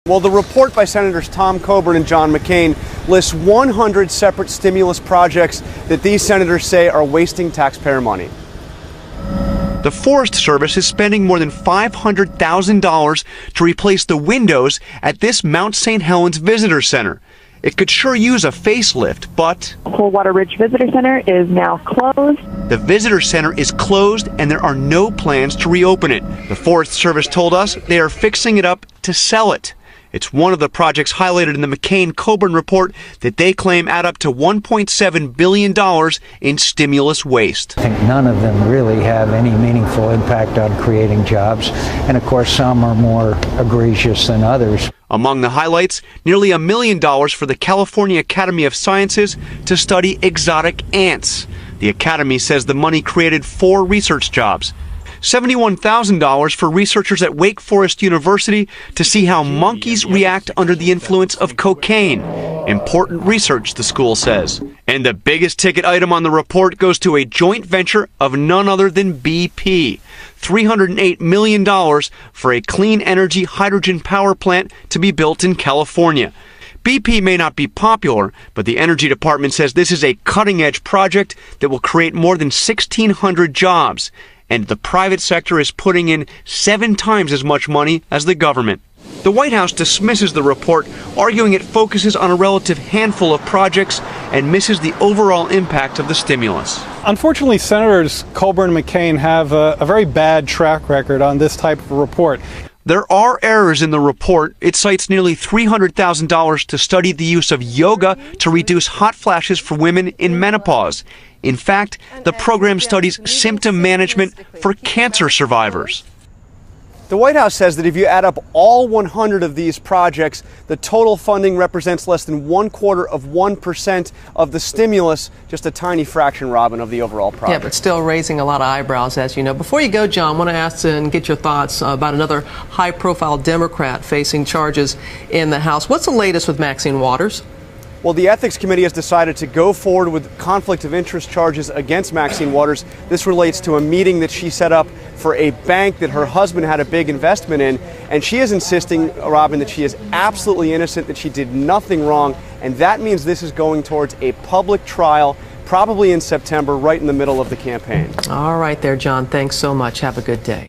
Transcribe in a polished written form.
Well, the report by Senators Tom Coburn and John McCain lists 100 separate stimulus projects that these senators say are wasting taxpayer money. The Forest Service is spending more than $500,000 to replace the windows at this Mount St. Helens Visitor Center. It could sure use a facelift, but Coldwater Ridge Visitor Center is now closed. The visitor center is closed and there are no plans to reopen it. The Forest Service told us they are fixing it up to sell it. It's one of the projects highlighted in the McCain-Coburn report that they claim add up to $1.7 billion in stimulus waste. I think none of them really have any meaningful impact on creating jobs, and of course some are more egregious than others. Among the highlights, nearly $1 million for the California Academy of Sciences to study exotic ants. The Academy says the money created 4 research jobs. $71,000 for researchers at Wake Forest University to see how monkeys react under the influence of cocaine. Important research, the school says. And the biggest ticket item on the report goes to a joint venture of none other than BP. $308 million for a clean energy hydrogen power plant to be built in California. BP may not be popular, but the Energy Department says this is a cutting-edge project that will create more than 1,600 jobs. And the private sector is putting in 7 times as much money as the government. The White House dismisses the report, arguing it focuses on a relative handful of projects and misses the overall impact of the stimulus. Unfortunately, Senators Coburn and McCain have a very bad track record on this type of report. There are errors in the report. It cites nearly $300,000 to study the use of yoga to reduce hot flashes for women in menopause. In fact, the program studies symptom management for cancer survivors. The White House says that if you add up all 100 of these projects, the total funding represents less than 1/4% of the stimulus, just a tiny fraction, Robin, of the overall project. Yeah, but still raising a lot of eyebrows, as you know. Before you go, John, I want to ask and get your thoughts about another high-profile Democrat facing charges in the House. What's the latest with Maxine Waters? Well, the Ethics Committee has decided to go forward with conflict of interest charges against Maxine Waters. This relates to a meeting that she set up for a bank that her husband had a big investment in. And she is insisting, Robin, that she is absolutely innocent, that she did nothing wrong. And that means this is going towards a public trial, probably in September, right in the middle of the campaign. All right there, John. Thanks so much. Have a good day.